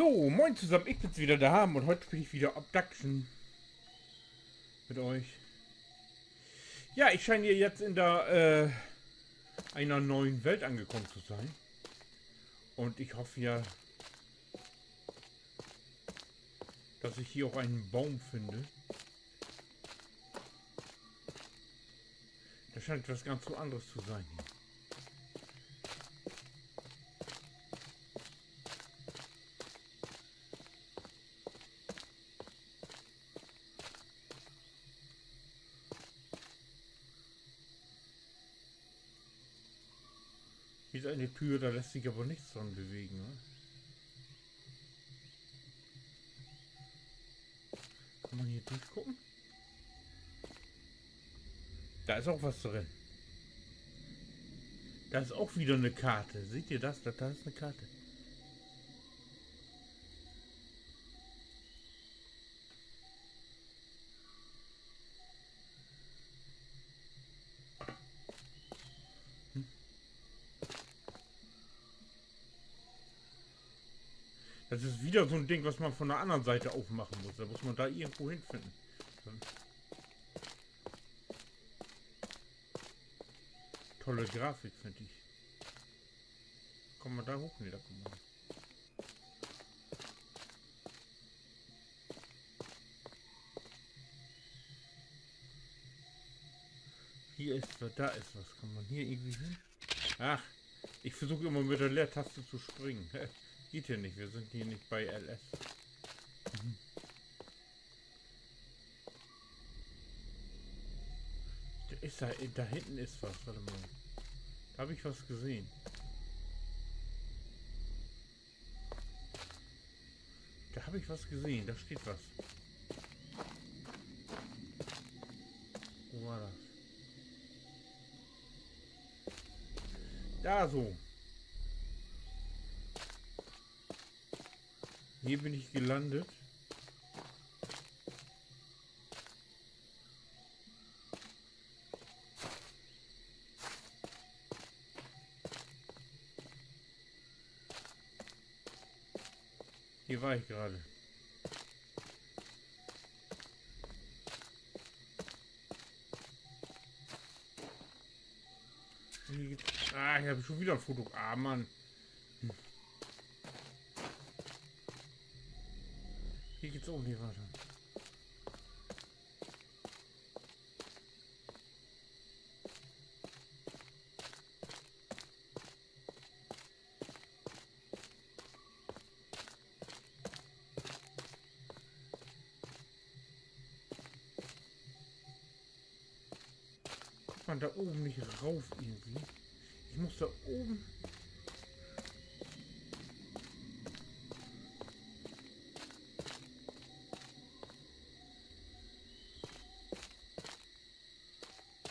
So, moin zusammen, ich bin's wieder da und heute spiele ich wieder Abduction mit euch. Ja, ich scheine hier jetzt in der einer neuen Welt angekommen zu sein. Und ich hoffe ja, dass ich hier auch einen Baum finde. Das scheint etwas ganz so anderes zu sein hier. Hier ist eine Tür, da lässt sich aber nichts dran bewegen. Ne? Kann man hier durchgucken? Da ist auch was drin. Da ist auch wieder eine Karte. Seht ihr das? Da ist eine Karte. Das ist wieder so ein Ding, was man von der anderen Seite aufmachen muss. Da muss man da irgendwo hinfinden. Tolle Grafik, finde ich. Kommen wir da hoch? Ne, da kommen wir. Hier ist was, da ist was. Kann man hier irgendwie hin? Ach, ich versuche immer mit der Leertaste zu springen. Geht hier nicht, wir sind hier nicht bei LS. Ist da hinten ist was, warte mal. Da habe ich was gesehen. Da habe ich was gesehen, da steht was. Wo war das? Da so. Hier bin ich gelandet. Hier war ich gerade. Ah, ich habe schon wieder ein Foto. Ah, Mann. Hier geht's oben nicht weiter. Kommt man da oben nicht rauf irgendwie? Ich muss da oben...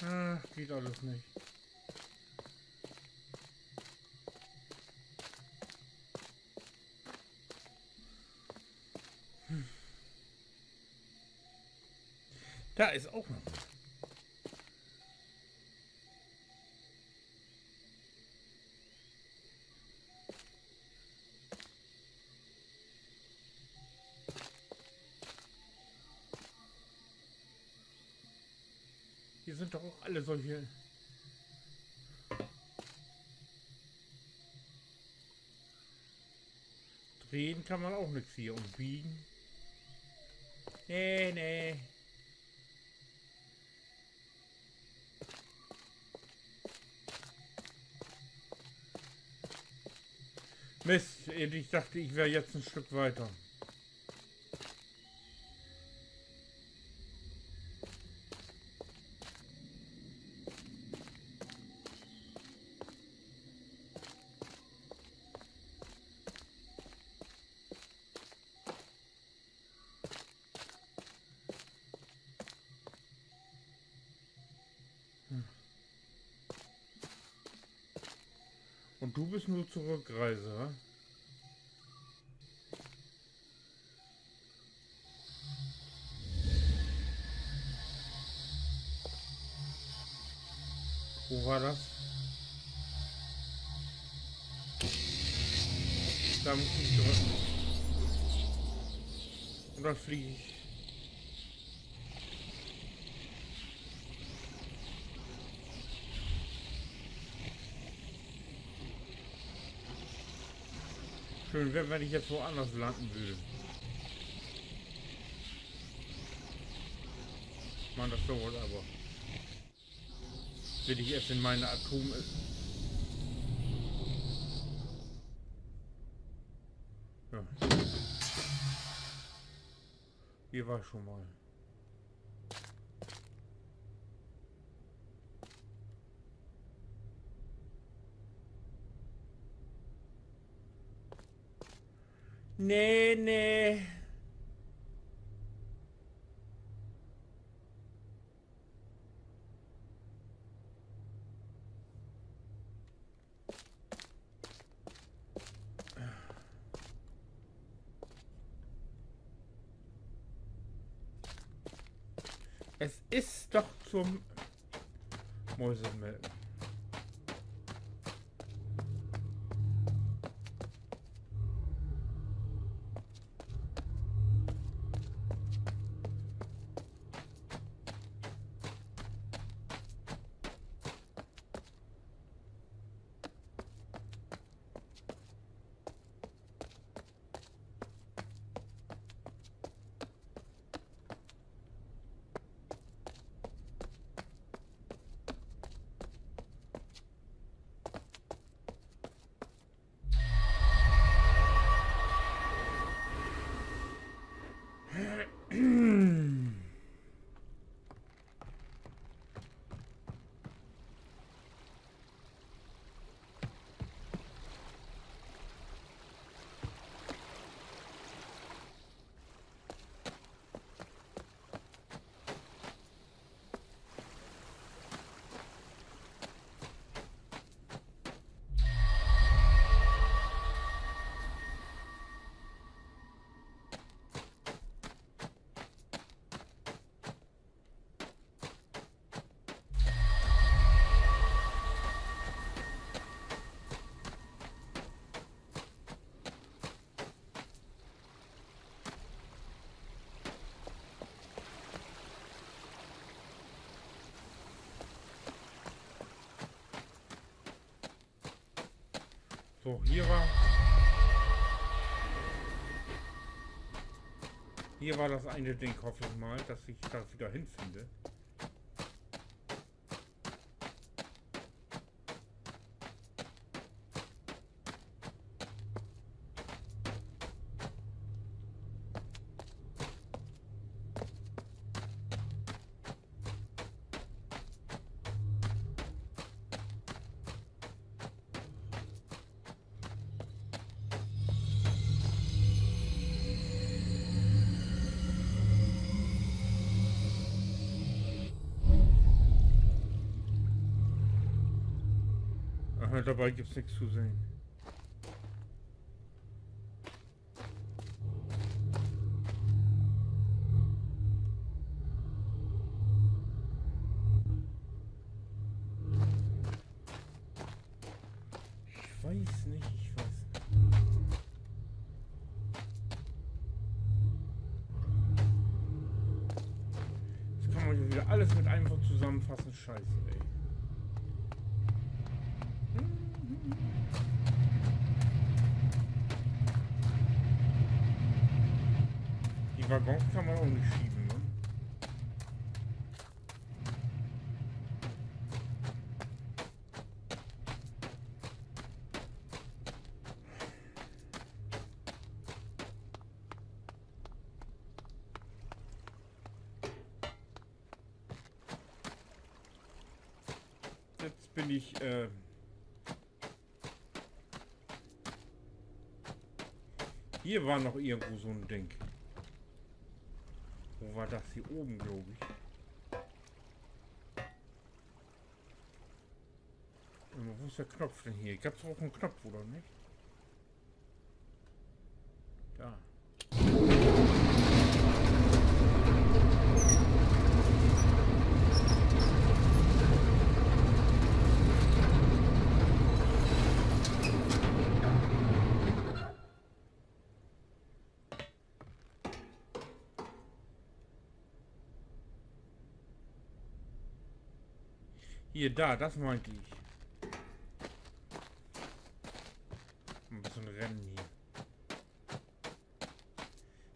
Ach, geht alles nicht. Da ist auch noch was. Hier sind doch auch alle solche... Drehen kann man auch nichts hier und biegen. Nee, nee. Mist, ich dachte, ich wäre jetzt ein Stück weiter. Und du bist nur Zurückreise, wa? Wo war das? Da muss ich drücken. Oder fliege ich? Schön wäre, wenn ich jetzt woanders landen würde. Man, das dauert aber. Will ich erst in meine Atome... Ja. Hier war ich schon mal. Nee, nee. Es ist doch zum Mäusemelken. So, hier war das eine Ding, hoffe ich mal, dass ich da wieder hinfinde. Aha, dabei gibt es nichts zu sehen. Ich weiß nicht, ich weiß nicht. Jetzt kann man hier wieder alles mit einem Wort zusammenfassen. Scheiße, ey. Die Waggons kann man auch nicht schieben, ne? Jetzt bin ich, hier war noch irgendwo so ein Ding. Wo war das? Hier oben, glaube ich. Wo ist der Knopf denn hier? Gab es auch einen Knopf, oder nicht? Da. Hier, da, das meinte ich. Ein bisschen rennen hier.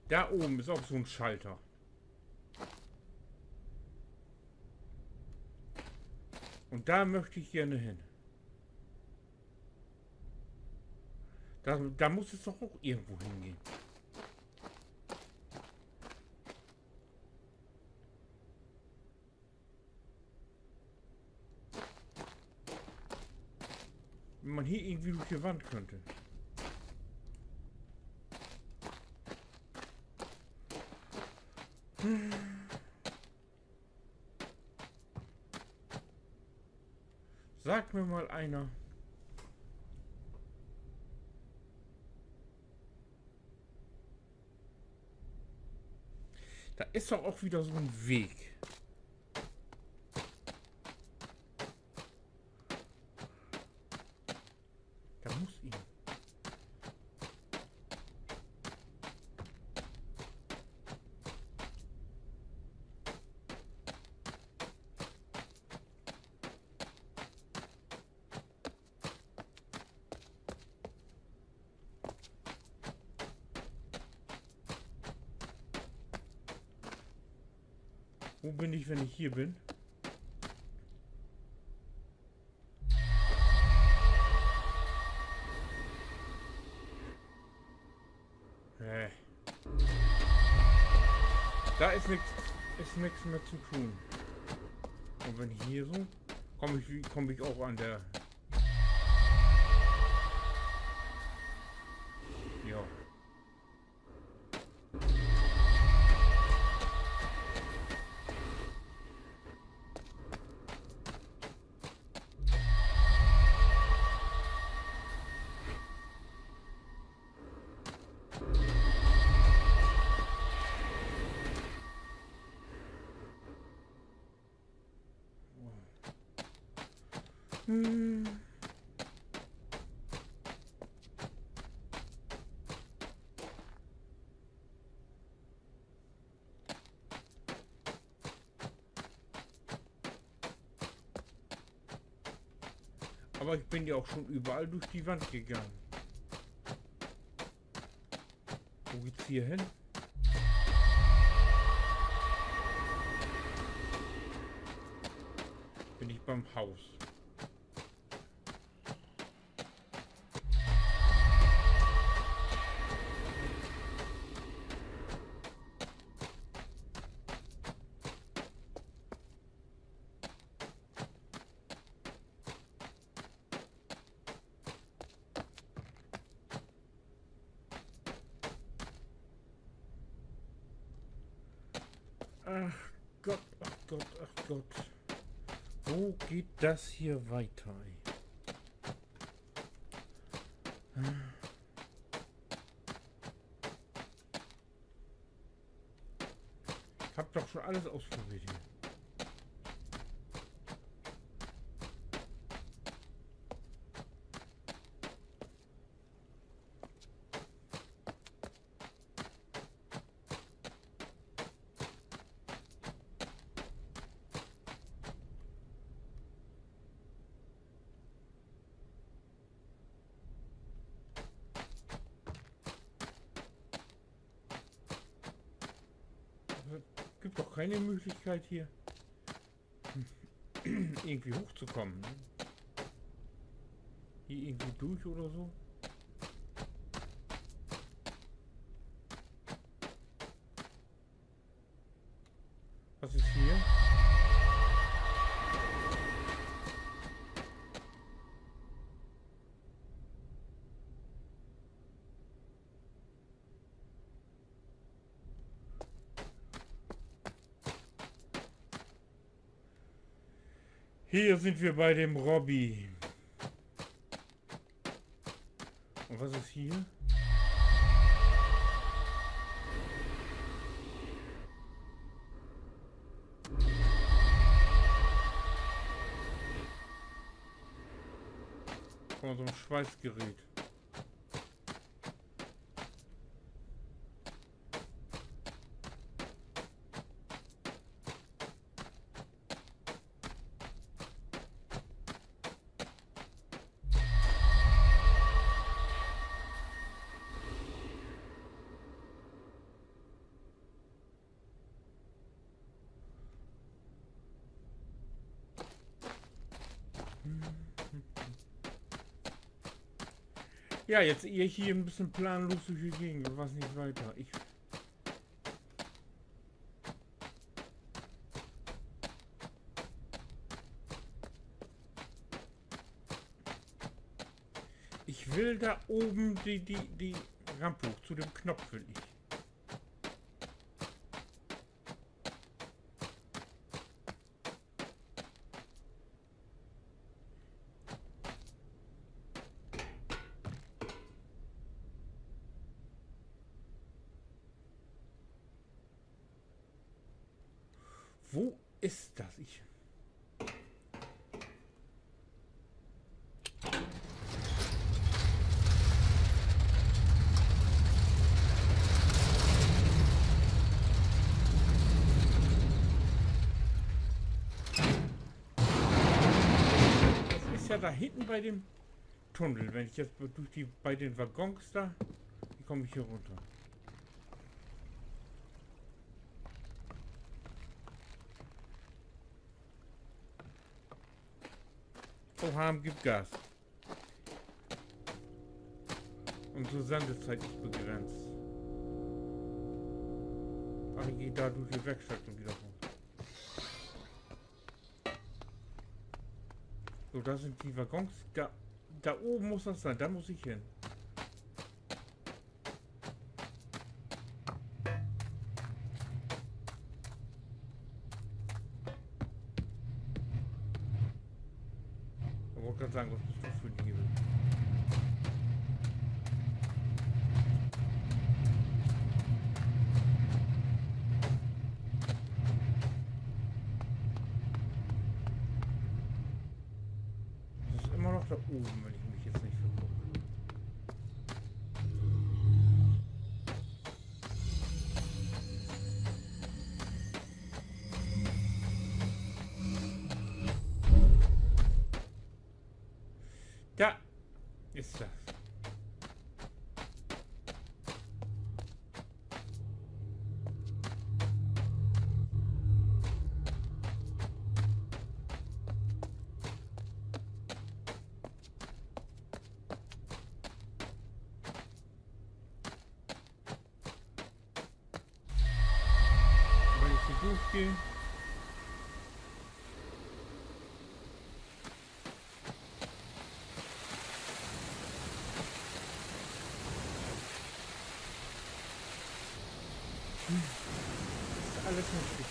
Da oben ist auch so ein Schalter. Und da möchte ich gerne hin. Da muss es doch auch irgendwo hingehen. Wenn man hier irgendwie durch die Wand könnte. Sagt mir mal einer. Da ist doch auch wieder so ein Weg. Da muss ihn. Wo bin ich, wenn ich hier bin? Da ist nichts mehr zu tun. Und wenn hier so, komme ich auch an der. Ja. Aber ich bin ja auch schon überall durch die Wand gegangen. Wo geht's hier hin? Bin ich beim Haus. Ach Gott, ach Gott, ach Gott. Wo geht das hier weiter? Ich hab doch schon alles ausprobiert hier. Gibt doch keine Möglichkeit hier irgendwie hochzukommen. Ne? Hier irgendwie durch oder so. Was ist hier? Hier sind wir bei dem Robby. Und was ist hier? Von so einem Schweißgerät. Ja, jetzt ihr hier ein bisschen planlos durch die Gegend, was nicht weiter. Ich will da oben die Rampe hoch, zu dem Knopf will ich. Wo ist das? Das ist ja da hinten bei dem Tunnel. Wenn ich jetzt durch bei den Waggons da, wie komme ich hier runter? Oha, gibt Gas. Unsere Sendezeit ist begrenzt. Ach, ich gehe da durch die Werkstatt und wieder rum. So, da sind die Waggons. Da oben muss das sein. Da muss ich hin. Ich wollte gerade sagen, was bist du für ein Hebel? Das ist immer noch da oben, wenn ich mich jetzt nicht vergucke. Da ist das. Wenn ich hier durchgehe. Das ist alles nicht richtig.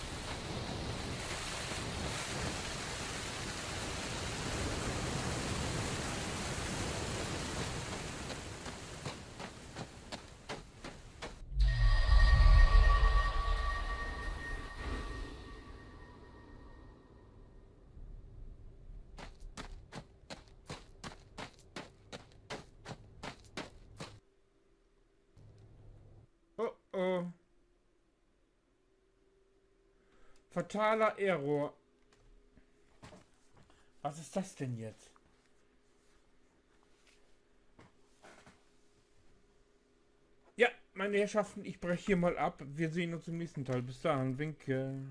Oh oh. Fataler Error. Was ist das denn jetzt? Ja, meine Herrschaften, ich breche hier mal ab. Wir sehen uns im nächsten Teil. Bis dahin, winke.